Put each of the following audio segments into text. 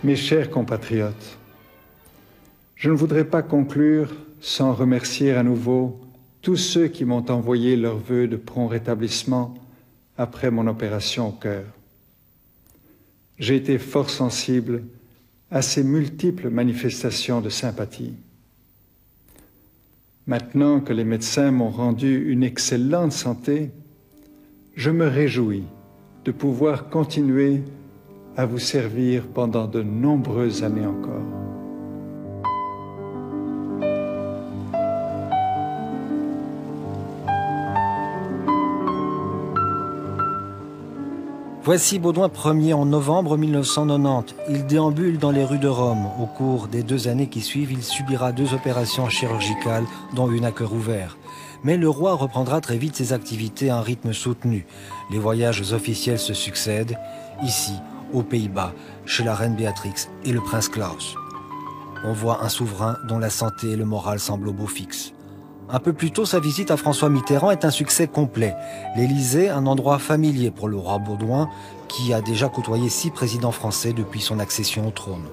Mes chers compatriotes, je ne voudrais pas conclure sans remercier à nouveau tous ceux qui m'ont envoyé leurs vœux de prompt rétablissement après mon opération au cœur. J'ai été fort sensible à ces multiples manifestations de sympathie. Maintenant que les médecins m'ont rendu une excellente santé, je me réjouis de pouvoir continuer à vous servir pendant de nombreuses années encore. Voici Baudouin Ier en novembre 1990. Il déambule dans les rues de Rome. Au cours des 2 années qui suivent, il subira 2 opérations chirurgicales, dont une à cœur ouvert. Mais le roi reprendra très vite ses activités à un rythme soutenu. Les voyages officiels se succèdent, ici, aux Pays-Bas, chez la reine Béatrix et le prince Klaus. On voit un souverain dont la santé et le moral semblent au beau fixe. Un peu plus tôt, sa visite à François Mitterrand est un succès complet. L'Élysée, un endroit familier pour le roi Baudouin, qui a déjà côtoyé 6 présidents français depuis son accession au trône.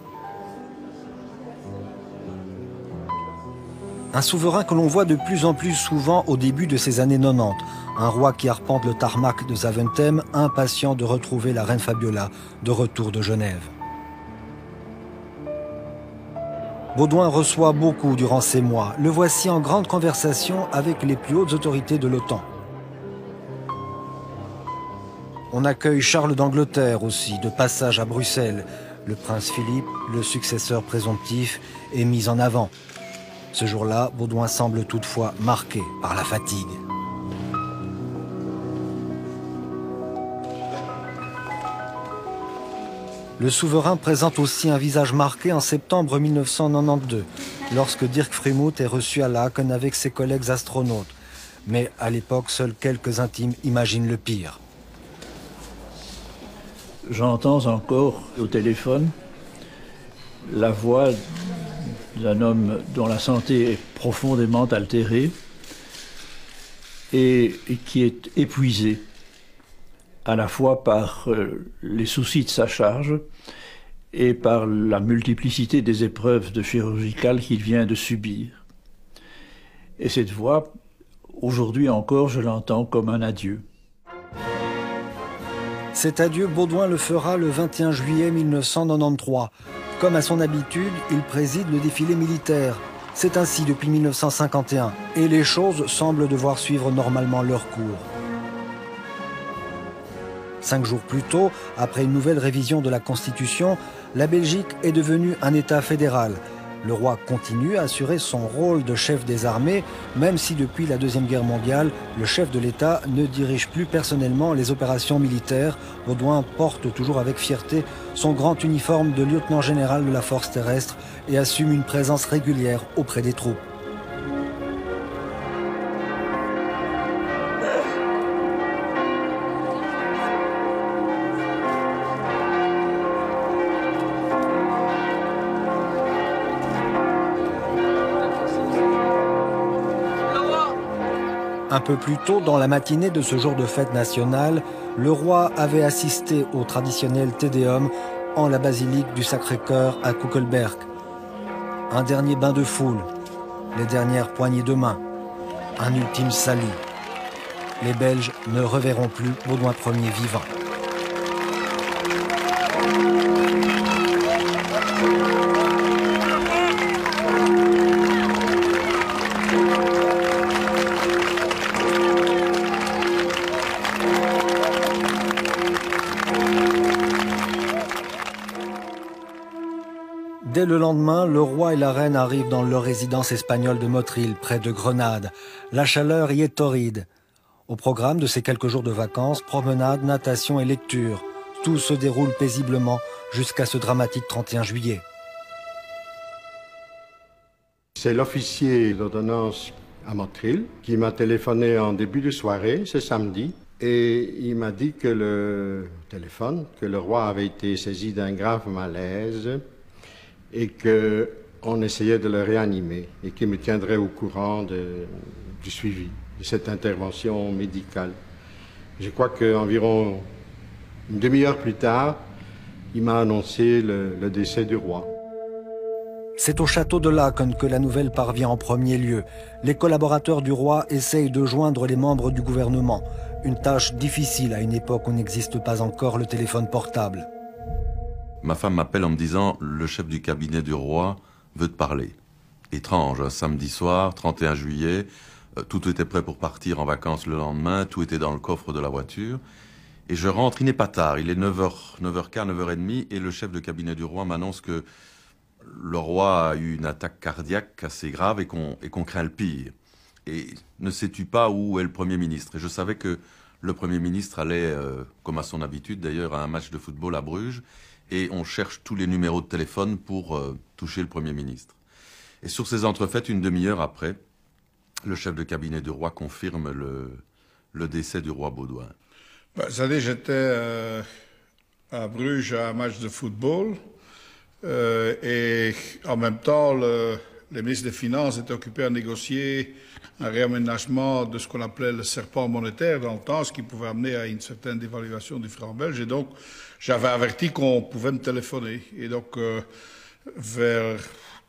Un souverain que l'on voit de plus en plus souvent au début de ces années 90. Un roi qui arpente le tarmac de Zaventem, impatient de retrouver la reine Fabiola, de retour de Genève. Baudouin reçoit beaucoup durant ces mois. Le voici en grande conversation avec les plus hautes autorités de l'OTAN. On accueille Charles d'Angleterre aussi, de passage à Bruxelles. Le prince Philippe, le successeur présomptif, est mis en avant. Ce jour-là, Baudouin semble toutefois marqué par la fatigue. Le souverain présente aussi un visage marqué en septembre 1992, lorsque Dirk Friemuth est reçu à Laeken avec ses collègues astronautes. Mais à l'époque, seuls quelques intimes imaginent le pire. J'entends encore au téléphone la voix d'un homme dont la santé est profondément altérée et qui est épuisé, à la fois par les soucis de sa charge et par la multiplicité des épreuves chirurgicales qu'il vient de subir. Et cette voix, aujourd'hui encore, je l'entends comme un adieu. Cet adieu, Baudouin le fera le 21 juillet 1993. Comme à son habitude, il préside le défilé militaire. C'est ainsi depuis 1951, et les choses semblent devoir suivre normalement leur cours. 5 jours plus tôt, après une nouvelle révision de la Constitution, la Belgique est devenue un État fédéral. Le roi continue à assurer son rôle de chef des armées, même si depuis la Deuxième Guerre mondiale, le chef de l'État ne dirige plus personnellement les opérations militaires. Baudouin porte toujours avec fierté son grand uniforme de lieutenant général de la force terrestre et assume une présence régulière auprès des troupes. Un peu plus tôt, dans la matinée de ce jour de fête nationale, le roi avait assisté au traditionnel Te Deum en la basilique du Sacré-Cœur à Kuckelberg. Un dernier bain de foule, les dernières poignées de main, un ultime salut. Les Belges ne reverront plus Baudouin Ier vivant. Dès le lendemain, le roi et la reine arrivent dans leur résidence espagnole de Motril, près de Grenade. La chaleur y est torride. Au programme de ces quelques jours de vacances, promenade, natation et lecture. Tout se déroule paisiblement jusqu'à ce dramatique 31 juillet. C'est l'officier d'ordonnance à Motril qui m'a téléphoné en début de soirée, ce samedi, et il m'a dit que le roi avait été saisi d'un grave malaise et qu'on essayait de le réanimer et qu'il me tiendrait au courant du suivi de cette intervention médicale. Je crois qu'environ une demi-heure plus tard, il m'a annoncé le décès du roi. C'est au château de Laeken que la nouvelle parvient en premier lieu. Les collaborateurs du roi essayent de joindre les membres du gouvernement. Une tâche difficile à une époque où n'existe pas encore le téléphone portable. Ma femme m'appelle en me disant « Le chef du cabinet du roi veut te parler ». Étrange, un samedi soir, 31 juillet, tout était prêt pour partir en vacances le lendemain, tout était dans le coffre de la voiture. Et je rentre, il n'est pas tard, il est 9h, 9h15, 9h30, et le chef de cabinet du roi m'annonce que le roi a eu une attaque cardiaque assez grave et qu'on craint le pire. Et ne sais-tu pas où est le Premier ministre? Et je savais que le Premier ministre allait, comme à son habitude d'ailleurs, à un match de football à Bruges, et on cherche tous les numéros de téléphone pour toucher le Premier ministre. Et sur ces entrefaites, une demi-heure après, le chef de cabinet du roi confirme le décès du roi Baudouin. Vous savez, j'étais à Bruges à un match de football. Et en même temps, le ministre des Finances était occupé à négocier un réaménagement de ce qu'on appelait le serpent monétaire dans le temps, ce qui pouvait amener à une certaine dévaluation du franc belge. Et donc, j'avais averti qu'on pouvait me téléphoner. Et donc, vers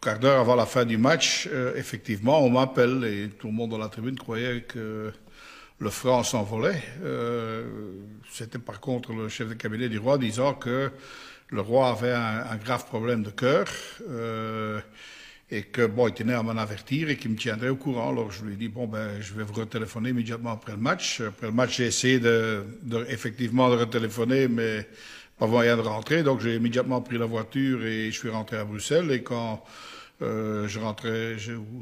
quart d'heure avant la fin du match, effectivement, on m'appelle et tout le monde dans la tribune croyait que le franc s'envolait. C'était par contre le chef de cabinet du roi disant que le roi avait un grave problème de cœur et que bon, il tenait à m'en avertir et qu'il me tiendrait au courant. Alors je lui ai dit bon ben je vais vous retéléphoner immédiatement après le match. Après le match, j'ai essayé effectivement de retéléphoner, mais pas moyen de rentrer. Donc j'ai immédiatement pris la voiture et je suis rentré à Bruxelles. Et quand je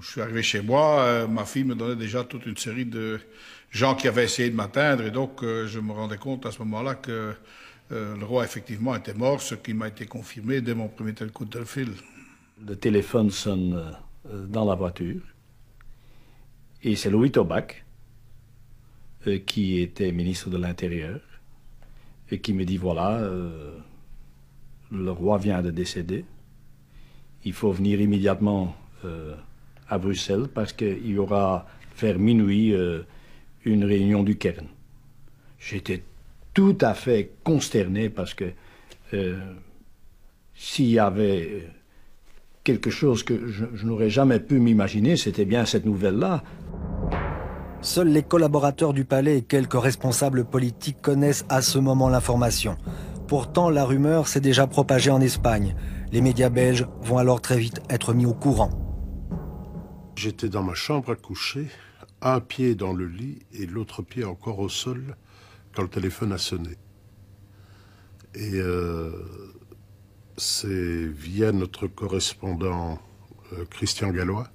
suis arrivé chez moi, ma fille me donnait déjà toute une série de gens qui avaient essayé de m'atteindre. Et donc je me rendais compte à ce moment-là que le roi, effectivement, était mort, ce qui m'a été confirmé dès mon premier coup de fil. Le téléphone sonne dans la voiture. Et c'est Louis Tobak, qui était ministre de l'Intérieur, et qui me dit, voilà, le roi vient de décéder. Il faut venir immédiatement à Bruxelles parce qu'il y aura, vers minuit, une réunion du Cairn. J'étais tout à fait consterné parce que s'il y avait quelque chose que je n'aurais jamais pu m'imaginer, c'était bien cette nouvelle-là. Seuls les collaborateurs du palais et quelques responsables politiques connaissent à ce moment l'information. Pourtant, la rumeur s'est déjà propagée en Espagne. Les médias belges vont alors très vite être mis au courant. J'étais dans ma chambre à coucher, un pied dans le lit et l'autre pied encore au sol, quand le téléphone a sonné. Et c'est via notre correspondant Christian Gallois,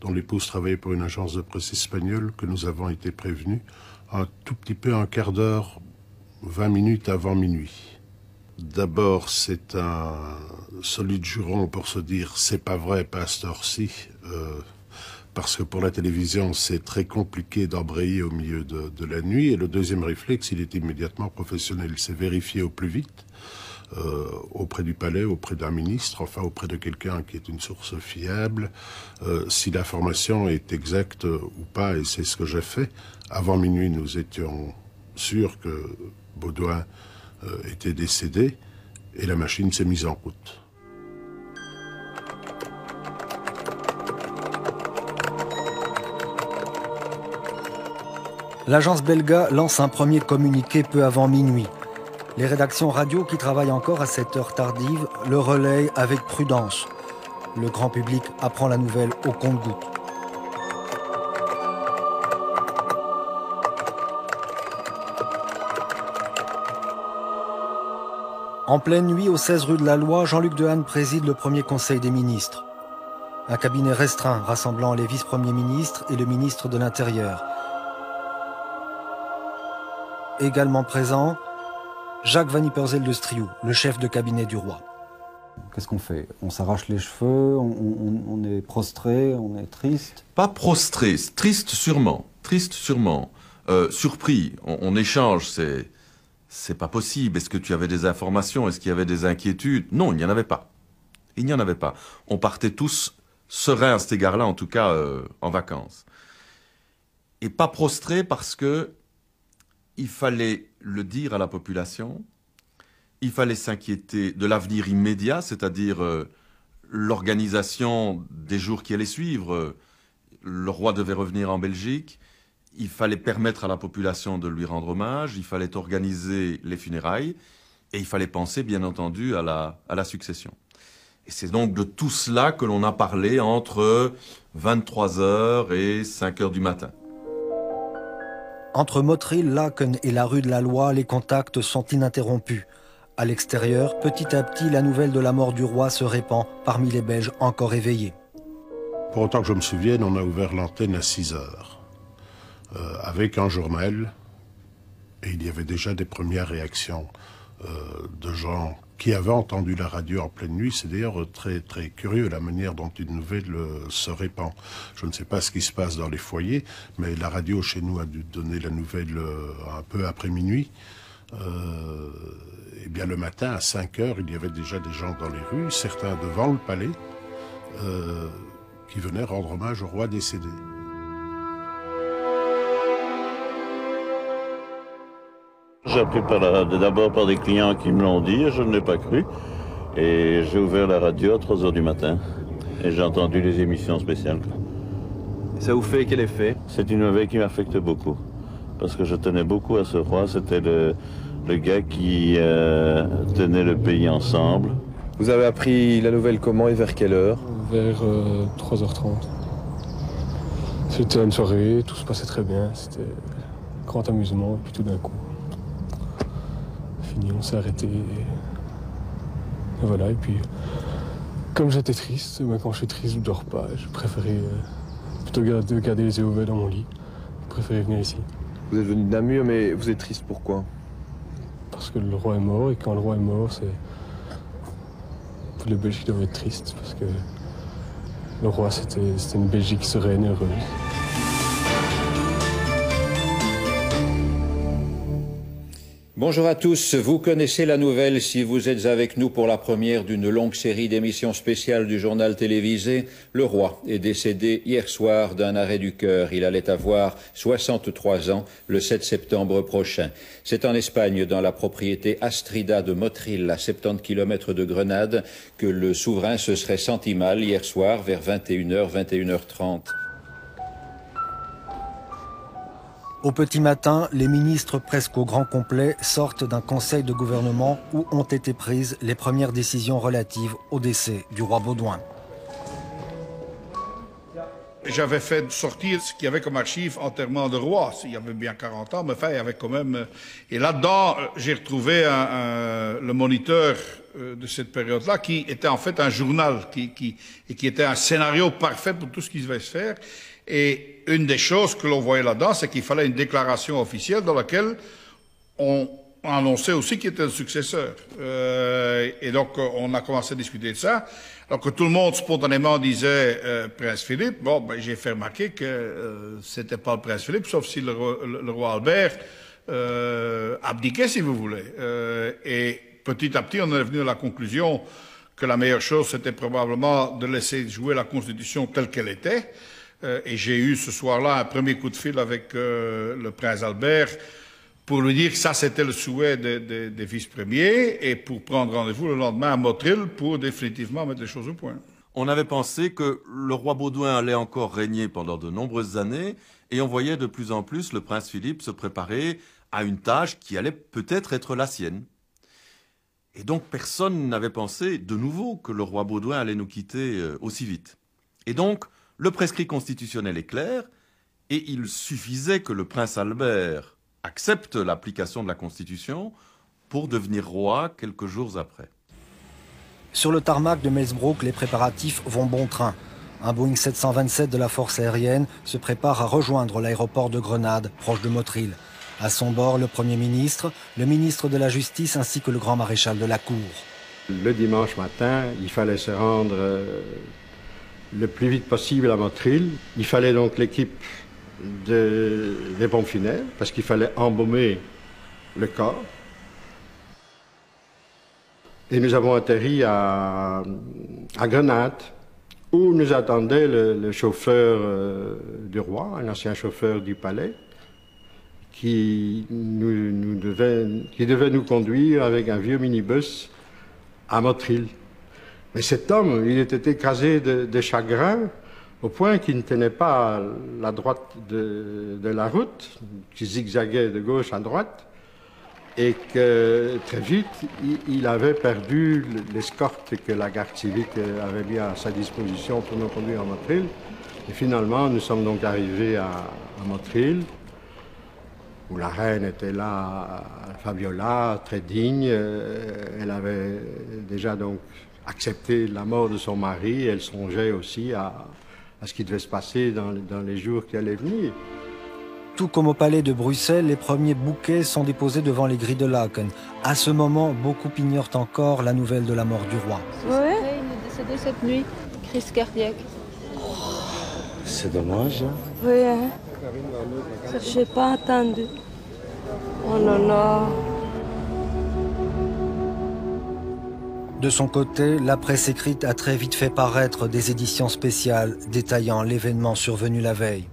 dont l'épouse travaillait pour une agence de presse espagnole, que nous avons été prévenus un tout petit peu, un quart d'heure, 20 minutes avant minuit. D'abord, c'est un solide juron pour se dire « c'est pas vrai, pas à cette heure-ci », parce que pour la télévision, c'est très compliqué d'embrayer au milieu de la nuit. Et le deuxième réflexe, il est immédiatement professionnel. C'est vérifier au plus vite, auprès du palais, auprès d'un ministre, enfin auprès de quelqu'un qui est une source fiable, si l'information est exacte ou pas, et c'est ce que j'ai fait. Avant minuit, nous étions sûrs que Baudouin était décédé, et la machine s'est mise en route. L'agence Belga lance un premier communiqué peu avant minuit. Les rédactions radio qui travaillent encore à cette heure tardive le relayent avec prudence. Le grand public apprend la nouvelle au compte-gouttes. En pleine nuit, au 16 rue de la Loi, Jean-Luc Dehaene préside le premier conseil des ministres. Un cabinet restreint rassemblant les vice-premiers ministres et le ministre de l'Intérieur. Également présent, Jacques Van Ypersel de Striou, le chef de cabinet du roi. Qu'est-ce qu'on fait? On s'arrache les cheveux, on est prostré, on est triste? Pas prostré, triste sûrement, surpris, on échange, c'est pas possible. Est-ce que tu avais des informations? Est-ce qu'il y avait des inquiétudes? Non, il n'y en avait pas. Il n'y en avait pas. On partait tous sereins à cet égard-là, en tout cas en vacances. Et pas prostré parce que il fallait le dire à la population, il fallait s'inquiéter de l'avenir immédiat, c'est-à-dire l'organisation des jours qui allaient suivre. Le roi devait revenir en Belgique, il fallait permettre à la population de lui rendre hommage, il fallait organiser les funérailles, et il fallait penser, bien entendu, à la succession. Et c'est donc de tout cela que l'on a parlé entre 23h et 5h du matin. Entre Motril, Laken et la rue de la Loi, les contacts sont ininterrompus. À l'extérieur, petit à petit, la nouvelle de la mort du roi se répand parmi les Belges encore éveillés. Pour autant que je me souvienne, on a ouvert l'antenne à 6h, avec un journal, et il y avait déjà des premières réactions de gens qui avaient entendu la radio en pleine nuit. C'est d'ailleurs très, très curieux la manière dont une nouvelle se répand. Je ne sais pas ce qui se passe dans les foyers, mais la radio chez nous a dû donner la nouvelle un peu après minuit. Et bien le matin, à 5h, il y avait déjà des gens dans les rues, certains devant le palais, qui venaient rendre hommage au roi décédé. J'ai appris d'abord par des clients qui me l'ont dit, et je ne l'ai pas cru. Et j'ai ouvert la radio à 3h du matin. Et j'ai entendu les émissions spéciales. Et ça vous fait quel effet? C'est une nouvelle qui m'affecte beaucoup. Parce que je tenais beaucoup à ce roi. C'était le gars qui tenait le pays ensemble. Vous avez appris la nouvelle comment et vers quelle heure? Vers 3h30. C'était une soirée, tout se passait très bien. C'était grand amusement, et puis tout d'un coup... on s'est arrêté et voilà. Et puis comme j'étais triste, quand je suis triste je ne dors pas. Je préférais plutôt garder les yeux ouverts dans mon lit. Je préférais venir ici. Vous êtes venu de Namur, mais vous êtes triste pourquoi? Parce que le roi est mort, et quand le roi est mort, c'est pour les Belges qui doivent être tristes, parce que le roi c'était une Belgique sereine et heureuse. Bonjour à tous, vous connaissez la nouvelle si vous êtes avec nous pour la première d'une longue série d'émissions spéciales du journal télévisé. Le roi est décédé hier soir d'un arrêt du cœur. Il allait avoir 63 ans le 7 septembre prochain. C'est en Espagne, dans la propriété Astrida de Motril, à 70 km de Grenade, que le souverain se serait senti mal hier soir vers 21h, 21h30. Au petit matin, les ministres presque au grand complet sortent d'un conseil de gouvernement où ont été prises les premières décisions relatives au décès du roi Baudouin. J'avais fait sortir ce qu'il y avait comme archive enterrement de roi. Il y avait bien 40 ans, mais enfin, il y avait quand même... Et là-dedans, j'ai retrouvé le moniteur de cette période-là, qui était en fait un journal, qui était un scénario parfait pour tout ce qui devait se faire. Et une des choses que l'on voyait là-dedans, c'est qu'il fallait une déclaration officielle dans laquelle on annonçait aussi qu'il était le successeur. Et donc, on a commencé à discuter de ça. Alors que tout le monde spontanément disait Prince Philippe. Bon, ben, j'ai fait remarquer que c'était pas le Prince Philippe, sauf si le roi Albert abdiquait, si vous voulez. Et petit à petit, on est venu à la conclusion que la meilleure chose, c'était probablement de laisser jouer la Constitution telle qu'elle était. Et j'ai eu ce soir-là un premier coup de fil avec le prince Albert pour lui dire que ça, c'était le souhait des vice-premiers et pour prendre rendez-vous le lendemain à Motril pour définitivement mettre les choses au point. On avait pensé que le roi Baudouin allait encore régner pendant de nombreuses années et on voyait de plus en plus le prince Philippe se préparer à une tâche qui allait peut-être être la sienne. Et donc personne n'avait pensé de nouveau que le roi Baudouin allait nous quitter aussi vite. Et donc, le prescrit constitutionnel est clair, et il suffisait que le prince Albert accepte l'application de la Constitution pour devenir roi quelques jours après. Sur le tarmac de Melsbrook, les préparatifs vont bon train. Un Boeing 727 de la force aérienne se prépare à rejoindre l'aéroport de Grenade, proche de Motril. À son bord, le Premier ministre, le ministre de la Justice ainsi que le grand maréchal de la Cour. Le dimanche matin, il fallait se rendre le plus vite possible à Motril. Il fallait donc l'équipe des pompes funèbres, parce qu'il fallait embaumer le corps. Et nous avons atterri à Grenade, où nous attendait le chauffeur du roi, un ancien chauffeur du palais, qui devait nous conduire avec un vieux minibus à Motril. Mais cet homme, il était écrasé de chagrin au point qu'il ne tenait pas la droite de la route, qui zigzaguait de gauche à droite, et que très vite, il avait perdu l'escorte que la garde civique avait mis à sa disposition pour nous conduire à Motril. Et finalement, nous sommes donc arrivés à Motril, où la reine était là, Fabiola, très digne. Elle avait déjà donc accepté la mort de son mari. Elle songeait aussi à ce qui devait se passer dans les jours qui allaient venir. Tout comme au palais de Bruxelles, les premiers bouquets sont déposés devant les grilles de Laken. À ce moment, beaucoup ignorent encore la nouvelle de la mort du roi. Oui, il est décédé cette nuit, crise cardiaque. C'est dommage. Oui, hein. Je n'ai pas attendu. Oh là là. De son côté, la presse écrite a très vite fait paraître des éditions spéciales détaillant l'événement survenu la veille.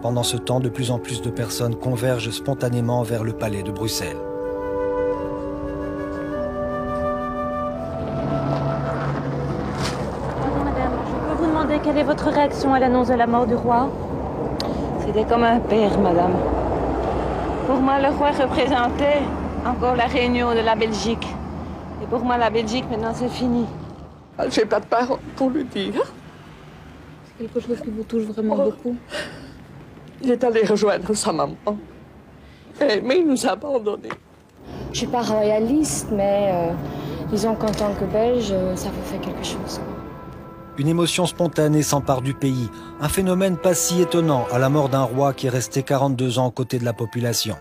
Pendant ce temps, de plus en plus de personnes convergent spontanément vers le palais de Bruxelles. Bonjour madame, je peux vous demander quelle est votre réaction à l'annonce de la mort du roi? C'était comme un père, madame. Pour moi, le roi représentait encore la réunion de la Belgique. Et pour moi, la Belgique, maintenant, c'est fini. Je n'ai pas de parole pour le dire. C'est quelque chose qui vous touche vraiment beaucoup. Il est allé rejoindre sa maman. Mais il nous a abandonnés. Je ne suis pas royaliste, mais disons qu'en tant que Belge, ça vous fait quelque chose. Une émotion spontanée s'empare du pays, un phénomène pas si étonnant à la mort d'un roi qui est resté 42 ans aux côtés de la population.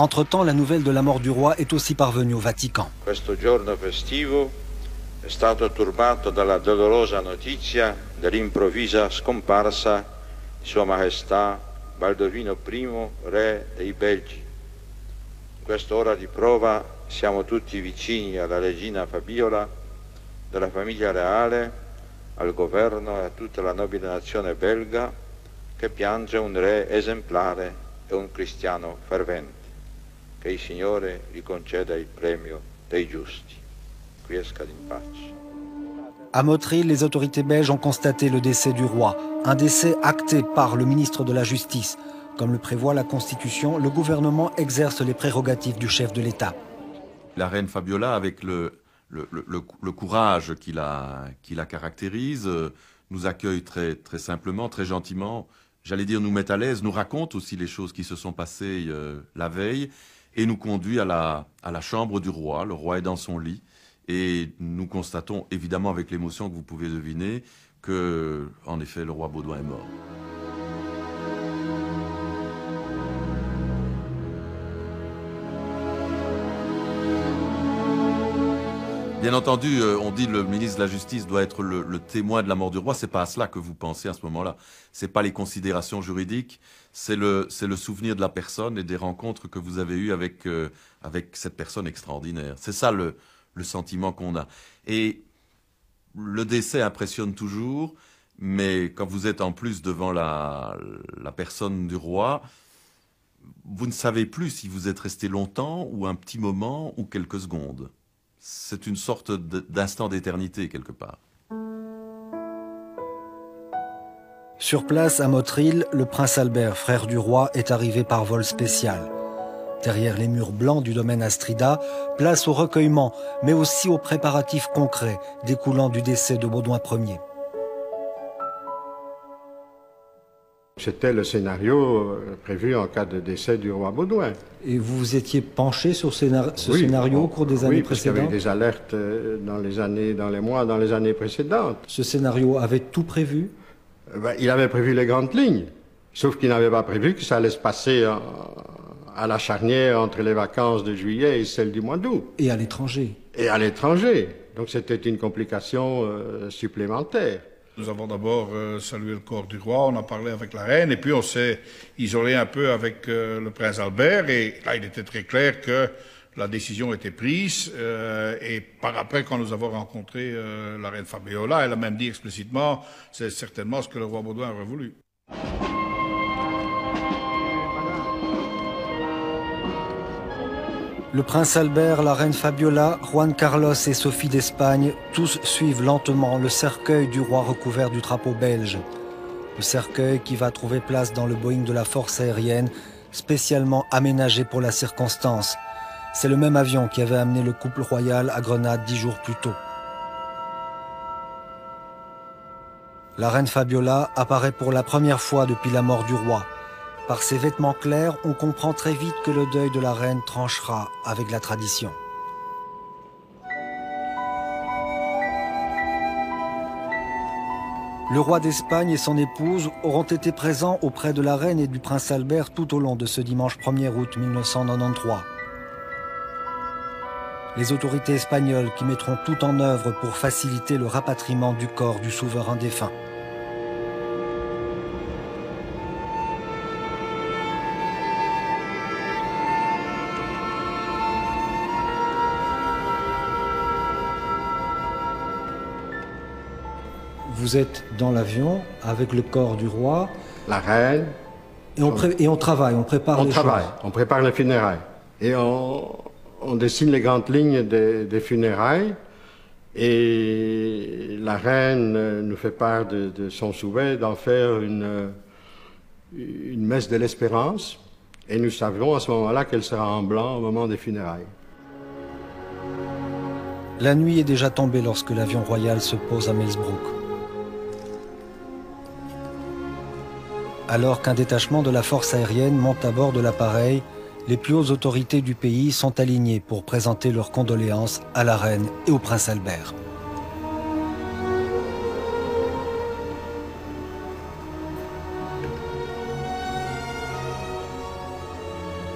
Entre-temps, la nouvelle de la mort du roi est aussi parvenue au Vatican. Questo giorno festivo è stato turbato dalla dolorosa notizia dell'improvvisa scomparsa di Sua Maestà Baldovino I, re dei Belgi. In quest'ora di prova siamo tutti vicini alla regina Fabiola, della famiglia reale, al governo e a tutta la nobile nazione belga che piange un re esemplare e un cristiano fervente. Che il Signore gli conceda il premio dei giusti. Quiescat in pace. À Motril, les autorités belges ont constaté le décès du roi, un décès acté par le ministre de la Justice. Comme le prévoit la Constitution, le gouvernement exerce les prérogatives du chef de l'État. La reine Fabiola, avec le courage qui la caractérise, nous accueille très, très simplement, très gentiment. J'allais dire nous met à l'aise, nous raconte aussi les choses qui se sont passées la veille et nous conduit à la chambre du roi. Le roi est dans son lit et nous constatons évidemment avec l'émotion que vous pouvez deviner que, en effet, le roi Baudouin est mort. Bien entendu, on dit le ministre de la Justice doit être le témoin de la mort du roi. C'est pas à cela que vous pensez à ce moment-là. C'est pas les considérations juridiques, c'est le souvenir de la personne et des rencontres que vous avez eues avec cette personne extraordinaire. C'est ça le sentiment qu'on a. Et le décès impressionne toujours, mais quand vous êtes en plus devant la personne du roi, vous ne savez plus si vous êtes resté longtemps ou un petit moment ou quelques secondes. C'est une sorte d'instant d'éternité, quelque part. Sur place, à Motril, le prince Albert, frère du roi, est arrivé par vol spécial. Derrière les murs blancs du domaine Astrida, place au recueillement, mais aussi aux préparatifs concrets découlant du décès de Baudouin Ier. C'était le scénario prévu en cas de décès du roi Baudouin. Et vous vous étiez penché sur ce scénario au cours des années précédentes? Oui, parce qu'il y avait des alertes dans les années précédentes. Ce scénario avait tout prévu? Il avait prévu les grandes lignes, sauf qu'il n'avait pas prévu que ça allait se passer à la charnière entre les vacances de juillet et celles du mois d'août. Et à l'étranger. Et à l'étranger. Donc c'était une complication supplémentaire. Nous avons d'abord salué le corps du roi, on a parlé avec la reine, et puis on s'est isolé un peu avec le prince Albert, et là il était très clair que la décision était prise, et par après, quand nous avons rencontré la reine Fabiola, elle a même dit explicitement, c'est certainement ce que le roi Baudouin aurait voulu. Le prince Albert, la reine Fabiola, Juan Carlos et Sophie d'Espagne, tous suivent lentement le cercueil du roi recouvert du drapeau belge. Le cercueil qui va trouver place dans le Boeing de la force aérienne, spécialement aménagé pour la circonstance. C'est le même avion qui avait amené le couple royal à Grenade 10 jours plus tôt. La reine Fabiola apparaît pour la première fois depuis la mort du roi. Par ses vêtements clairs, on comprend très vite que le deuil de la reine tranchera avec la tradition. Le roi d'Espagne et son épouse auront été présents auprès de la reine et du prince Albert tout au long de ce dimanche 1er août 1993. Les autorités espagnoles qui mettront tout en œuvre pour faciliter le rapatriement du corps du souverain défunt. Vous êtes dans l'avion avec le corps du roi. La reine. Et on travaille, on prépare les choses. On prépare les funérailles. Et on dessine les grandes lignes des funérailles. Et la reine nous fait part de son souhait d'en faire une messe de l'espérance. Et nous savons à ce moment-là qu'elle sera en blanc au moment des funérailles. La nuit est déjà tombée lorsque l'avion royal se pose à Melsbroek. Alors qu'un détachement de la force aérienne monte à bord de l'appareil, les plus hautes autorités du pays sont alignées pour présenter leurs condoléances à la reine et au prince Albert.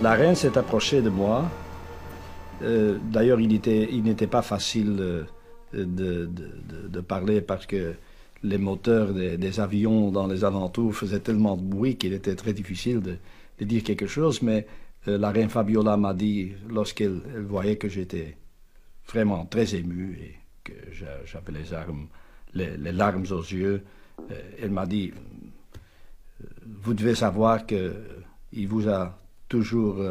La reine s'est approchée de moi. D'ailleurs, il n'était pas facile de parler parce que les moteurs des avions dans les alentours faisaient tellement de bruit qu'il était très difficile de dire quelque chose. Mais la reine Fabiola m'a dit, lorsqu'elle voyait que j'étais vraiment très ému et que j'avais les larmes aux yeux, elle m'a dit, vous devez savoir qu'il vous a toujours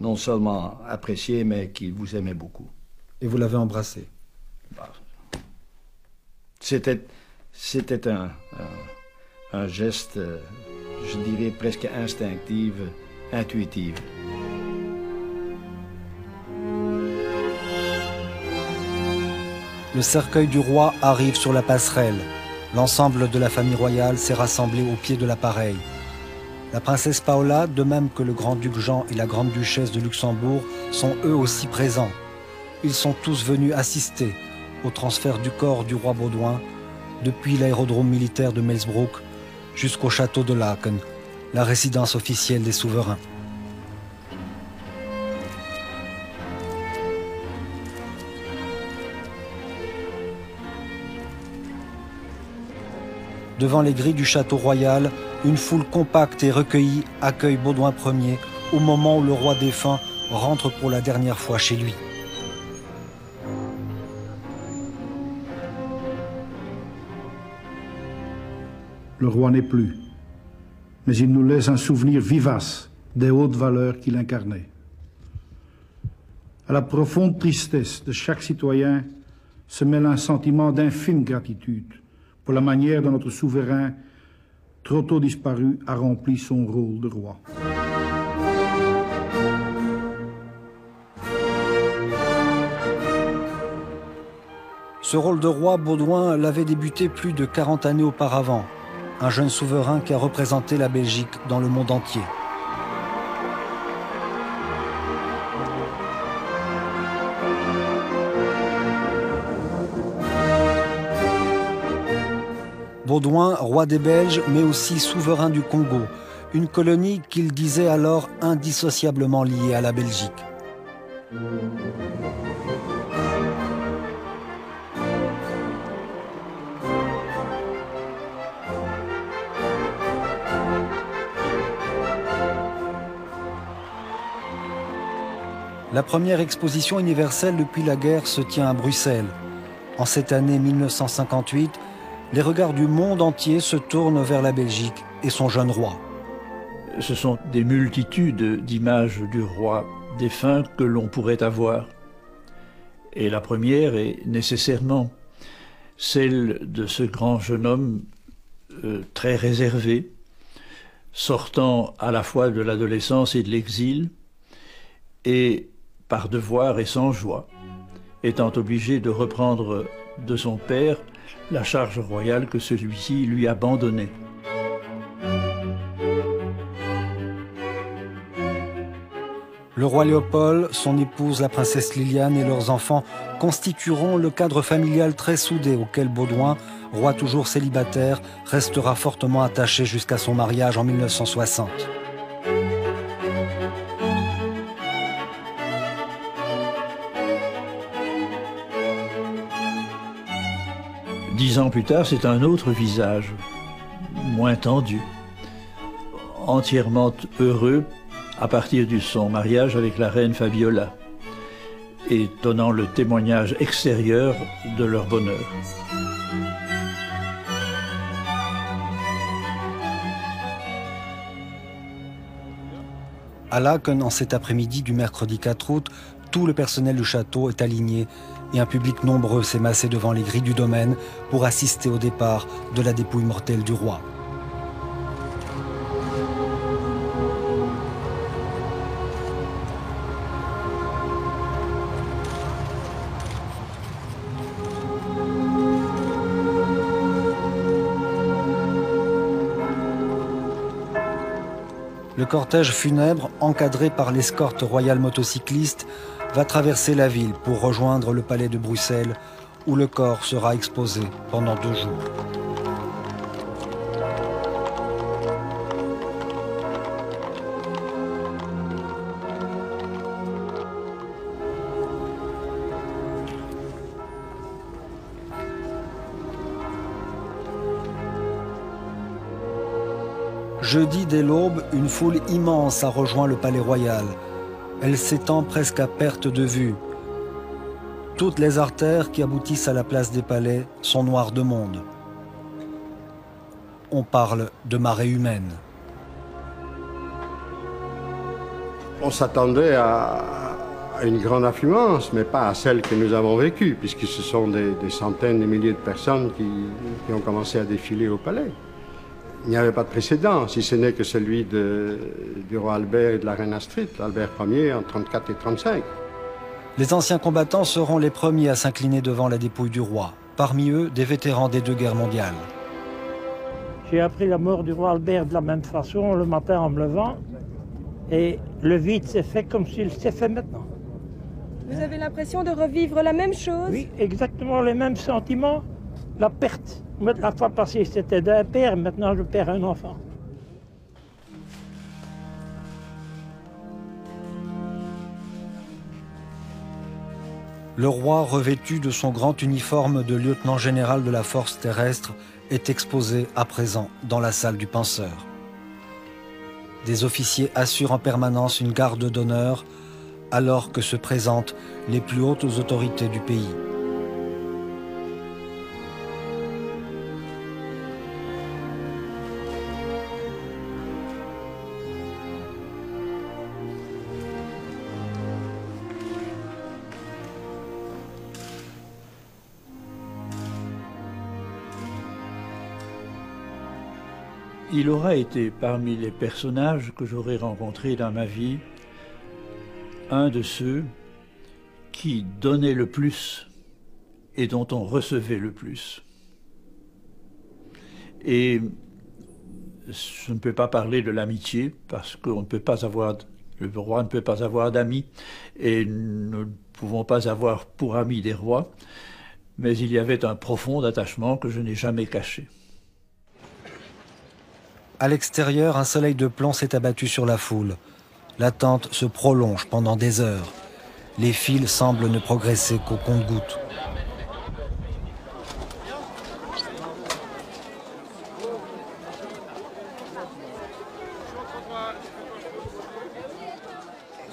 non seulement apprécié, mais qu'il vous aimait beaucoup. Et vous l'avez embrassé? C'était un geste, je dirais presque instinctif, intuitif. Le cercueil du roi arrive sur la passerelle. L'ensemble de la famille royale s'est rassemblé au pied de l'appareil. La princesse Paola, de même que le grand-duc Jean et la grande-duchesse de Luxembourg, sont eux aussi présents. Ils sont tous venus assister au transfert du corps du roi Baudouin depuis l'aérodrome militaire de Melsbroek jusqu'au château de Laken, la résidence officielle des souverains. Devant les grilles du château royal, une foule compacte et recueillie accueille Baudouin Ier au moment où le roi défunt rentre pour la dernière fois chez lui. Le roi n'est plus, mais il nous laisse un souvenir vivace des hautes valeurs qu'il incarnait. À la profonde tristesse de chaque citoyen se mêle un sentiment d'infime gratitude pour la manière dont notre souverain, trop tôt disparu, a rempli son rôle de roi. Ce rôle de roi, Baudouin l'avait débuté plus de 40 années auparavant. un jeune souverain qui a représenté la Belgique dans le monde entier. Baudouin, roi des Belges, mais aussi souverain du Congo, une colonie qu'il disait alors indissociablement liée à la Belgique. La première exposition universelle depuis la guerre se tient à Bruxelles. En cette année 1958, les regards du monde entier se tournent vers la Belgique et son jeune roi. Ce sont des multitudes d'images du roi défunt que l'on pourrait avoir. Et la première est nécessairement celle de ce grand jeune homme très réservé, sortant à la fois de l'adolescence et de l'exil, et par devoir et sans joie, étant obligé de reprendre de son père la charge royale que celui-ci lui abandonnait. Le roi Léopold, son épouse la princesse Liliane et leurs enfants constitueront le cadre familial très soudé auquel Baudouin, roi toujours célibataire, restera fortement attaché jusqu'à son mariage en 1960. Dix ans plus tard, c'est un autre visage, moins tendu, entièrement heureux à partir de son mariage avec la reine Fabiola, et donnant le témoignage extérieur de leur bonheur. À Laeken, en cet après-midi du mercredi 4 août, tout le personnel du château est aligné et un public nombreux s'est massé devant les grilles du domaine pour assister au départ de la dépouille mortelle du roi. Le cortège funèbre, encadré par l'escorte royale motocycliste, va traverser la ville pour rejoindre le palais de Bruxelles, où le corps sera exposé pendant 2 jours. Jeudi dès l'aube, une foule immense a rejoint le palais royal. Elle s'étend presque à perte de vue. Toutes les artères qui aboutissent à la place des palais sont noires de monde. On parle de marée humaine. On s'attendait à une grande affluence, mais pas à celle que nous avons vécue, puisque ce sont des centaines de milliers de personnes qui ont commencé à défiler au palais. Il n'y avait pas de précédent, si ce n'est que celui du roi Albert et de la reine Astrid, Albert Ier en 1934 et 1935. Les anciens combattants seront les premiers à s'incliner devant la dépouille du roi. Parmi eux, des vétérans des 2 guerres mondiales. J'ai appris la mort du roi Albert de la même façon le matin en me levant. Et le vide s'est fait comme s'il s'est fait maintenant. Vous avez l'impression de revivre la même chose? Oui, exactement les mêmes sentiments. La perte. La fois passée, c'était d'un père, maintenant je perds un enfant. Le roi, revêtu de son grand uniforme de lieutenant général de la force terrestre, est exposé à présent dans la salle du penseur. Des officiers assurent en permanence une garde d'honneur alors que se présentent les plus hautes autorités du pays. Il aura été parmi les personnages que j'aurais rencontrés dans ma vie, un de ceux qui donnaient le plus et dont on recevait le plus. Et je ne peux pas parler de l'amitié parce qu'on ne peut pas avoir, le roi ne peut pas avoir d'amis et nous ne pouvons pas avoir pour amis des rois. Mais il y avait un profond attachement que je n'ai jamais caché. À l'extérieur, un soleil de plomb s'est abattu sur la foule. L'attente se prolonge pendant des heures. Les files semblent ne progresser qu'au compte-gouttes.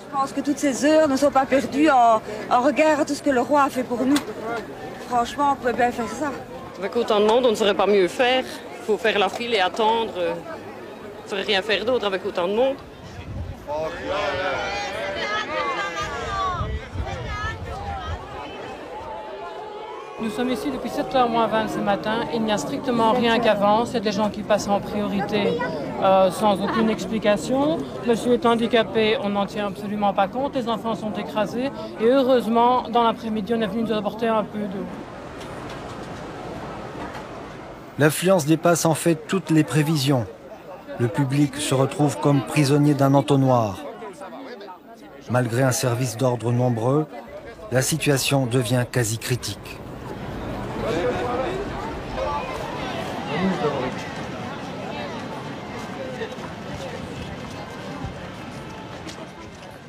Je pense que toutes ces heures ne sont pas perdues en regard à tout ce que le roi a fait pour nous. Franchement, on pouvait bien faire ça. Avec autant de monde, on ne saurait pas mieux faire. Il faut faire la file et attendre. On ne saurait rien faire d'autre avec autant de monde. Nous sommes ici depuis 7h moins 20 ce matin. Il n'y a strictement rien qu'avant. C'est des gens qui passent en priorité sans aucune explication. Monsieur est handicapé, on n'en tient absolument pas compte. Les enfants sont écrasés. Et heureusement, dans l'après-midi, on est venu nous apporter un peu d'eau. L'affluence dépasse en fait toutes les prévisions. Le public se retrouve comme prisonnier d'un entonnoir. Malgré un service d'ordre nombreux, la situation devient quasi critique.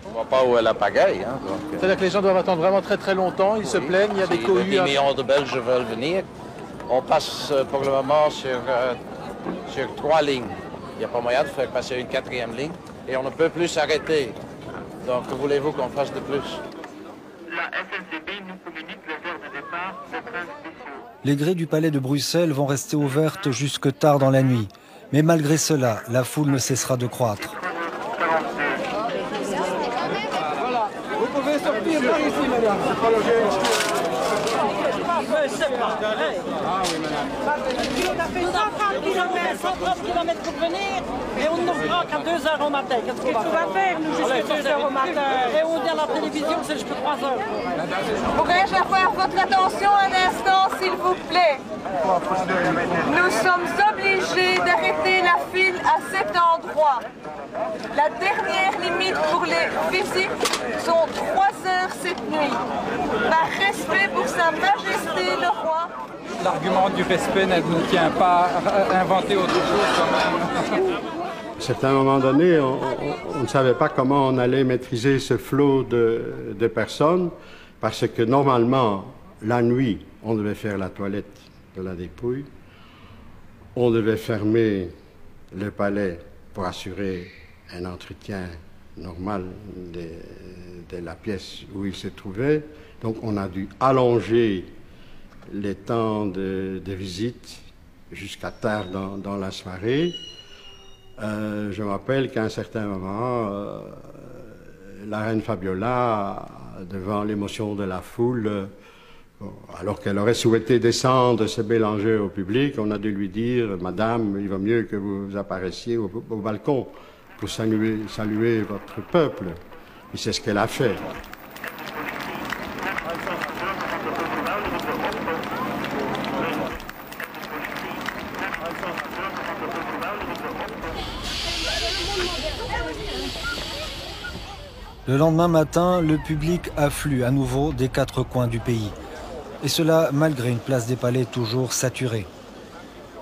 On ne voit pas où est la pagaille. Hein, c'est-à-dire que les gens doivent attendre vraiment très très longtemps, ils se plaignent, il y a des cohues. 10 millions de Belges veulent venir. On passe pour le moment sur 3 lignes. Il n'y a pas moyen de faire passer une 4e ligne et on ne peut plus s'arrêter. Donc que voulez-vous qu'on fasse de plus? La SNCB nous communique les heures de départ des trains spéciaux. Les grilles du palais de Bruxelles vont rester ouvertes jusque tard dans la nuit. Mais malgré cela, la foule ne cessera de croître. Vous pouvez sortir par ici, madame. C'est pas C'est pas pareil. Ah oui, madame. On a fait 130 km pour venir et on ne prend qu'à 2 heures au matin. Qu'est-ce qu'on va faire, nous, jusqu'à 2 heures au matin? Et on dit à la télévision, c'est jusqu'à 3 heures. Pourrais-je avoir votre attention un instant, s'il vous plaît? Nous sommes obligés d'arrêter la file à cet endroit. La dernière limite pour les visites sont 3 heures cette nuit. Par respect pour Sa Majesté le Roi. L'argument du respect ne nous tient pas à inventer autre chose quand même. À un certain moment donné, on ne savait pas comment on allait maîtriser ce flot de personnes parce que normalement, la nuit, on devait faire la toilette de la dépouille, on devait fermer le palais pour assurer un entretien normal de la pièce où il se trouvait. Donc on a dû allonger les temps de visite jusqu'à tard dans la soirée. Je me rappelle qu'à un certain moment, la reine Fabiola, devant l'émotion de la foule, alors qu'elle aurait souhaité descendre, se mélanger au public, on a dû lui dire « Madame, il va mieux que vous apparaissiez au balcon pour saluer votre peuple ». Et c'est ce qu'elle a fait. Le lendemain matin, le public afflue à nouveau des 4 coins du pays. Et cela malgré une place des Palais toujours saturée.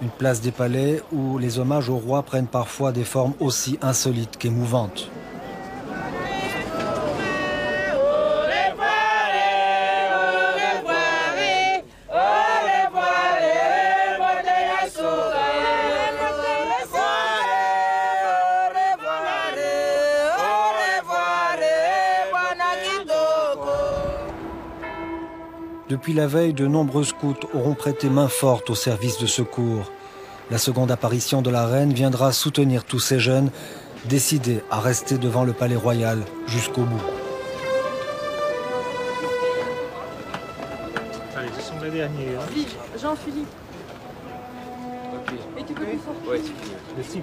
Une place des Palais où les hommages au roi prennent parfois des formes aussi insolites qu'émouvantes. Depuis la veille, de nombreux scouts auront prêté main forte au service de secours. La seconde apparition de la reine viendra soutenir tous ces jeunes, décidés à rester devant le palais royal jusqu'au bout. Allez, ce sont les derniers. Hein. Jean-Philippe. Ok. Et tu peux plus fort. Oui, c'est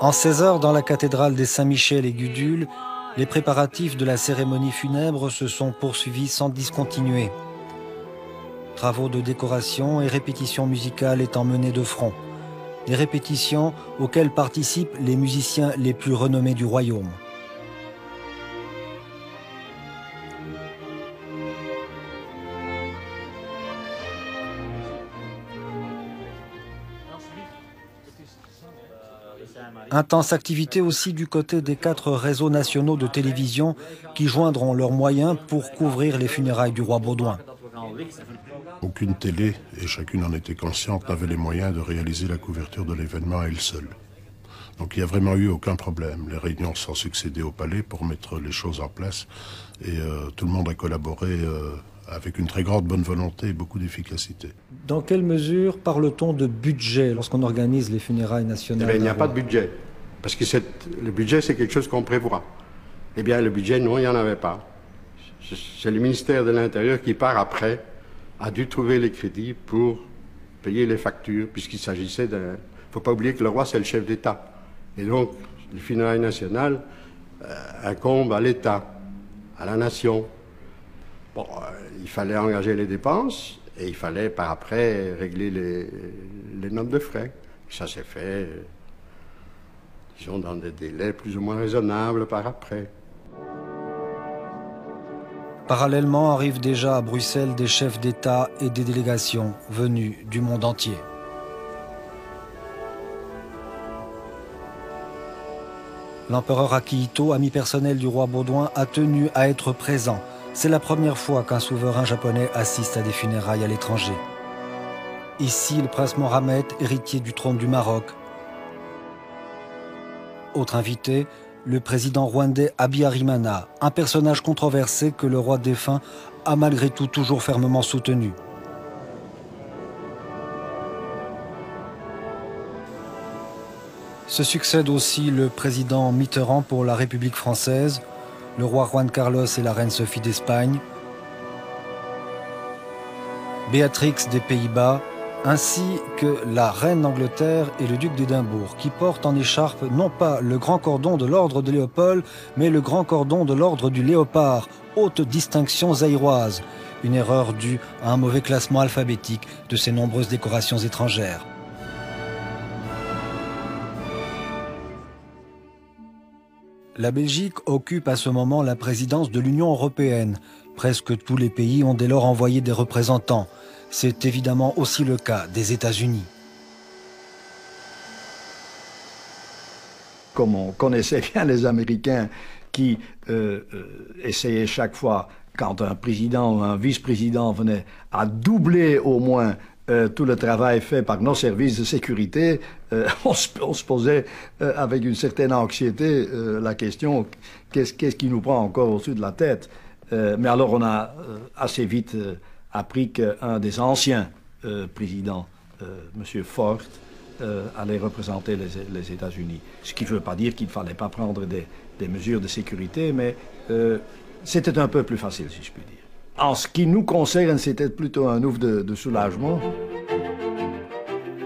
En 16 heures, dans la cathédrale des Saint-Michel et Gudule, les préparatifs de la cérémonie funèbre se sont poursuivis sans discontinuer. Travaux de décoration et répétitions musicales étant menés de front. Des répétitions auxquelles participent les musiciens les plus renommés du royaume. Intense activité aussi du côté des 4 réseaux nationaux de télévision qui joindront leurs moyens pour couvrir les funérailles du roi Baudouin. Aucune télé, et chacune en était consciente, n'avait les moyens de réaliser la couverture de l'événement à elle seule. Donc il n'y a vraiment eu aucun problème. Les réunions sont succédées au palais pour mettre les choses en place et tout le monde a collaboré avec une très grande bonne volonté et beaucoup d'efficacité. Dans quelle mesure parle-t-on de budget lorsqu'on organise les funérailles nationales? Il n'y a pas de budget, parce que le budget c'est quelque chose qu'on prévoit. Eh bien le budget, non, il n'y en avait pas. C'est le ministère de l'Intérieur qui, par après, a dû trouver les crédits pour payer les factures, puisqu'il s'agissait d'un... Il ne faut pas oublier que le roi, c'est le chef d'État. Et donc, les funérailles nationales incombent à l'État, à la nation. Bon, il fallait engager les dépenses, et il fallait, par après, régler les notes de frais. Ça s'est fait, disons, dans des délais plus ou moins raisonnables par après. Parallèlement arrivent déjà à Bruxelles des chefs d'État et des délégations venus du monde entier. L'empereur Akihito, ami personnel du roi Baudouin, a tenu à être présent. C'est la première fois qu'un souverain japonais assiste à des funérailles à l'étranger. Ici, le prince Mohamed, héritier du trône du Maroc. Autre invité, le président rwandais Habyarimana, un personnage controversé que le roi défunt a malgré tout toujours fermement soutenu. Se succèdent aussi le président Mitterrand pour la République française, le roi Juan Carlos et la reine Sophie d'Espagne, Béatrix des Pays-Bas, ainsi que la reine d'Angleterre et le duc d'Édimbourg, qui portent en écharpe non pas le grand cordon de l'ordre de Léopold, mais le grand cordon de l'ordre du Léopard, haute distinction zaïroise, une erreur due à un mauvais classement alphabétique de ces nombreuses décorations étrangères. La Belgique occupe à ce moment la présidence de l'Union européenne. Presque tous les pays ont dès lors envoyé des représentants. C'est évidemment aussi le cas des États-Unis. Comme on connaissait bien les Américains qui essayaient chaque fois, quand un président ou un vice-président venait, à doubler au moins tout le travail fait par nos services de sécurité, on se posait avec une certaine anxiété la question qu'est-ce qui nous prend encore au-dessus de la tête? Mais alors on a assez vite appris qu'un des anciens présidents, M. Ford, allait représenter les États-Unis. Ce qui ne veut pas dire qu'il ne fallait pas prendre des mesures de sécurité, mais c'était un peu plus facile, si je puis dire. En ce qui nous concerne, c'était plutôt un ouf de soulagement.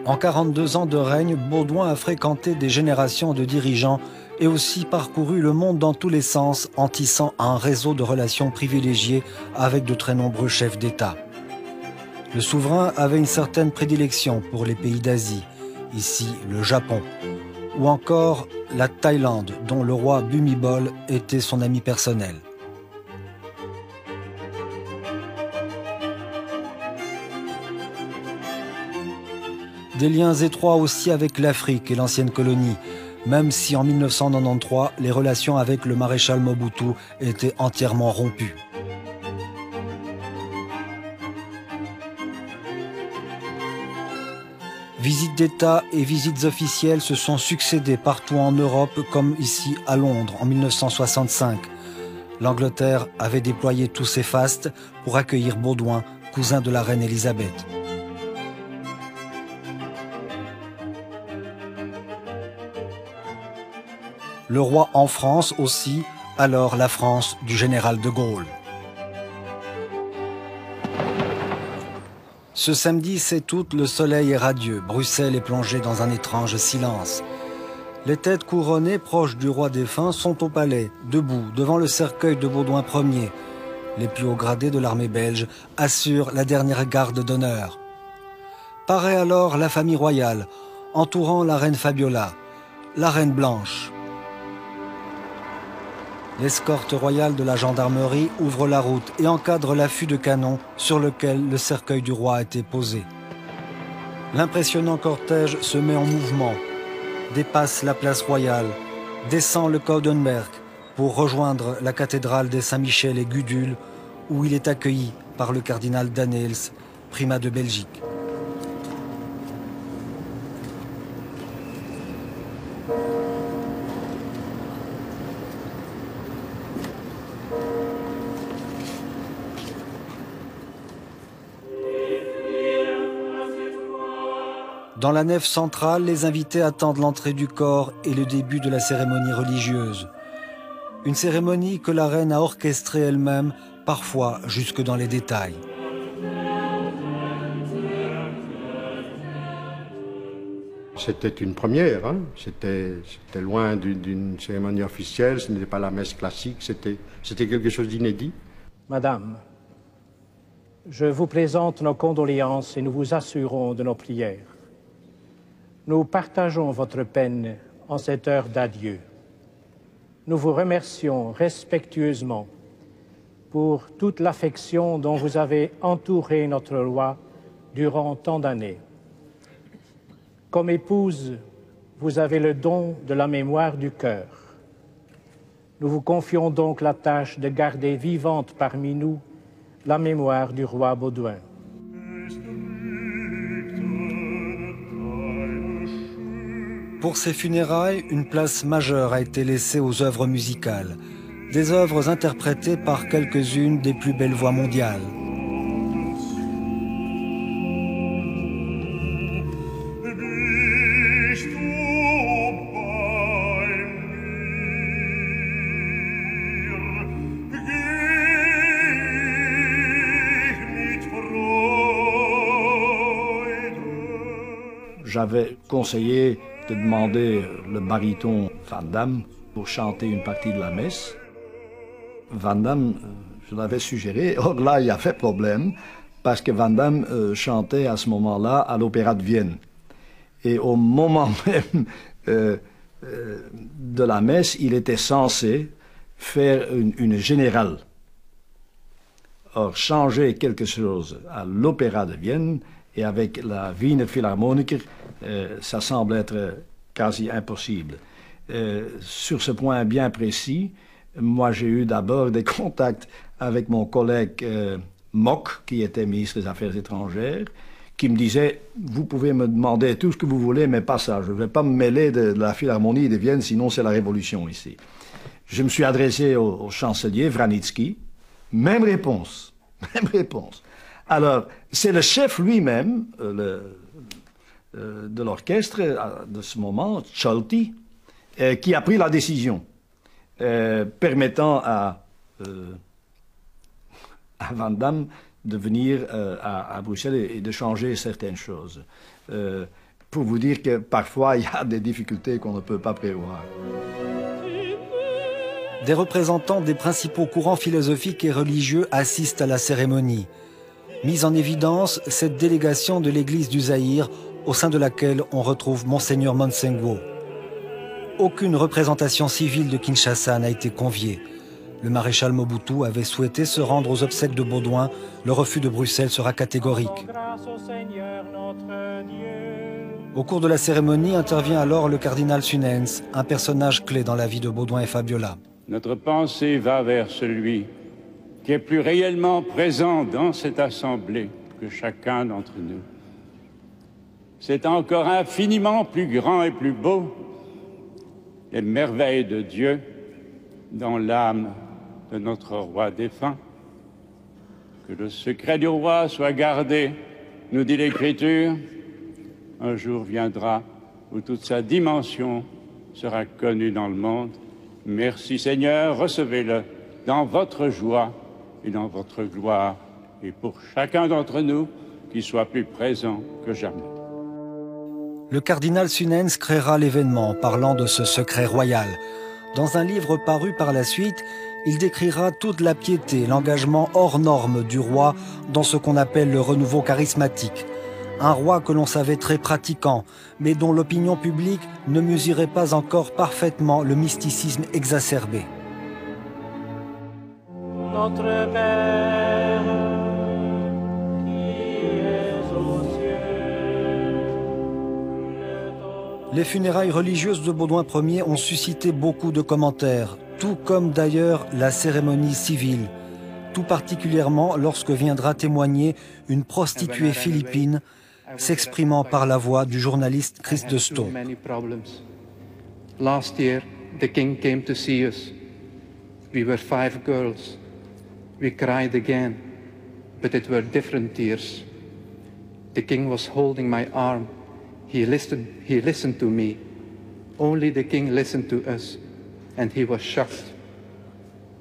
En 42 ans de règne, Baudouin a fréquenté des générations de dirigeants et aussi parcouru le monde dans tous les sens en tissant un réseau de relations privilégiées avec de très nombreux chefs d'État. Le souverain avait une certaine prédilection pour les pays d'Asie, ici le Japon, ou encore la Thaïlande, dont le roi Bhumibol était son ami personnel. Des liens étroits aussi avec l'Afrique et l'ancienne colonie, même si en 1993, les relations avec le maréchal Mobutu étaient entièrement rompues. Visites d'État et visites officielles se sont succédées partout en Europe, comme ici à Londres en 1965. L'Angleterre avait déployé tous ses fastes pour accueillir Baudouin, cousin de la reine Élisabeth. Le roi en France aussi, alors la France du général de Gaulle. Ce samedi 7 août, le soleil est radieux. Bruxelles est plongée dans un étrange silence. Les têtes couronnées proches du roi défunt sont au palais, debout, devant le cercueil de Baudouin Ier. les plus hauts gradés de l'armée belge, assurent la dernière garde d'honneur. Paraît alors la famille royale, entourant la reine Fabiola, la reine blanche. L'escorte royale de la gendarmerie ouvre la route et encadre l'affût de canon sur lequel le cercueil du roi a été posé. L'impressionnant cortège se met en mouvement, dépasse la place royale, descend le Koudenberg pour rejoindre la cathédrale des Saint-Michel et Gudule, où il est accueilli par le cardinal Daneels, primat de Belgique. Dans la nef centrale, les invités attendent l'entrée du corps et le début de la cérémonie religieuse. Une cérémonie que la reine a orchestrée elle-même, parfois jusque dans les détails. C'était une première, hein. C'était loin d'une cérémonie officielle, ce n'était pas la messe classique, c'était quelque chose d'inédit. Madame, je vous présente nos condoléances et nous vous assurons de nos prières. Nous partageons votre peine en cette heure d'adieu. Nous vous remercions respectueusement pour toute l'affection dont vous avez entouré notre roi durant tant d'années. Comme épouse, vous avez le don de la mémoire du cœur. Nous vous confions donc la tâche de garder vivante parmi nous la mémoire du roi Baudouin. Pour ces funérailles, une place majeure a été laissée aux œuvres musicales, des œuvres interprétées par quelques-unes des plus belles voix mondiales. J'avais conseillé de demander le baryton Van Damme pour chanter une partie de la messe. Van Damme, je l'avais suggéré. Or là, il y a fait problème parce que Van Damme chantait à ce moment-là à l'Opéra de Vienne. Et au moment même de la messe, il était censé faire une générale. Or, changer quelque chose à l'Opéra de Vienne et avec la Wiener Philharmoniker, ça semble être quasi impossible. Sur ce point bien précis, moi j'ai eu d'abord des contacts avec mon collègue Mock, qui était ministre des Affaires étrangères, qui me disait « Vous pouvez me demander tout ce que vous voulez, mais pas ça. Je ne vais pas me mêler de la Philharmonie de Vienne, sinon c'est la révolution ici. » Je me suis adressé au chancelier Vranitzky. Même réponse. Même réponse. Alors, c'est le chef lui-même de l'orchestre de ce moment, Cholti, qui a pris la décision permettant à Van Damme de venir à Bruxelles et de changer certaines choses. Pour vous dire que parfois, il y a des difficultés qu'on ne peut pas prévoir. Des représentants des principaux courants philosophiques et religieux assistent à la cérémonie. Mise en évidence, cette délégation de l'église du Zaïre, au sein de laquelle on retrouve Monseigneur Monsengwo. Aucune représentation civile de Kinshasa n'a été conviée. Le maréchal Mobutu avait souhaité se rendre aux obsèques de Baudouin. Le refus de Bruxelles sera catégorique. Au cours de la cérémonie intervient alors le cardinal Sunens, un personnage clé dans la vie de Baudouin et Fabiola. Notre pensée va vers celui qui est plus réellement présent dans cette assemblée que chacun d'entre nous. C'est encore infiniment plus grand et plus beau, les merveilles de Dieu dans l'âme de notre roi défunt. Que le secret du roi soit gardé, nous dit l'Écriture. Un jour viendra où toute sa dimension sera connue dans le monde. Merci Seigneur, recevez-le dans votre joie et dans votre gloire, et pour chacun d'entre nous, qu'il soit plus présent que jamais. Le cardinal Sunens créera l'événement en parlant de ce secret royal. Dans un livre paru par la suite, Il décrira toute la piété, l'engagement hors norme du roi dans ce qu'on appelle le renouveau charismatique. Un roi que l'on savait très pratiquant, mais dont l'opinion publique ne mesurait pas encore parfaitement le mysticisme exacerbé. Notre Père, qui es aux cieux. Les funérailles religieuses de Baudouin Ier ont suscité beaucoup de commentaires, tout comme d'ailleurs la cérémonie civile, tout particulièrement lorsque viendra témoigner une prostituée philippine s'exprimant par la voix du journaliste Chris de Staux. Last year, the king came to see us. We were 5 girls. We cried again, but it were different tears. The king was holding my arm. He listened to me. Only the king listened to us, and he was shocked.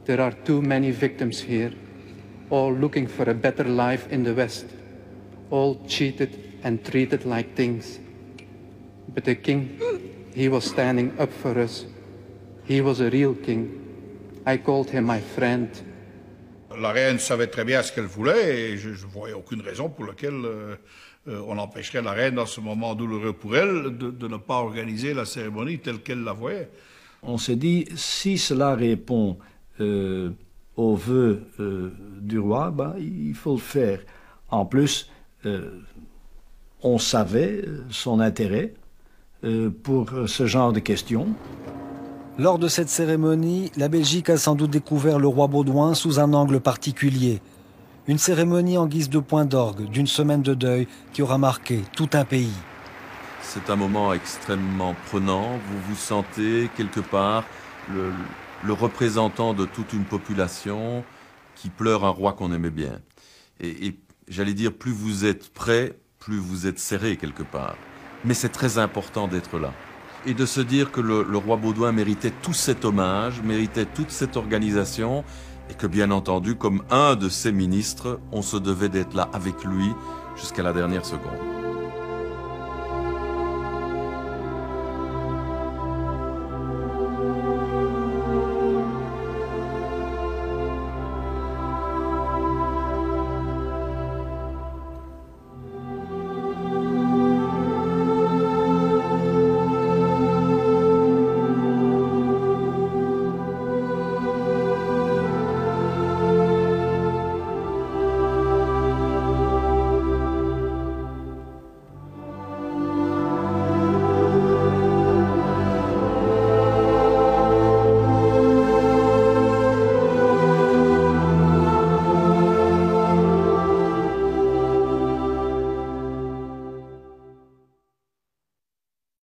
There are too many victims here, all looking for a better life in the West, all cheated and treated like things. But the king, he was standing up for us. He was a real king. I called him my friend. La reine savait très bien ce qu'elle voulait et je ne voyais aucune raison pour laquelle on empêcherait la reine, dans ce moment douloureux pour elle, de ne pas organiser la cérémonie telle qu'elle la voyait. On s'est dit, si cela répond aux vœux du roi, ben, il faut le faire. En plus, on savait son intérêt pour ce genre de questions. Lors de cette cérémonie, la Belgique a sans doute découvert le roi Baudouin sous un angle particulier. Une cérémonie en guise de point d'orgue, d'une semaine de deuil qui aura marqué tout un pays. C'est un moment extrêmement prenant. Vous vous sentez quelque part le représentant de toute une population qui pleure un roi qu'on aimait bien. Et j'allais dire, plus vous êtes près, plus vous êtes serré quelque part. Mais c'est très important d'être là. Et de se dire que le roi Baudouin méritait tout cet hommage, méritait toute cette organisation, et que bien entendu, comme un de ses ministres, on se devait d'être là avec lui jusqu'à la dernière seconde.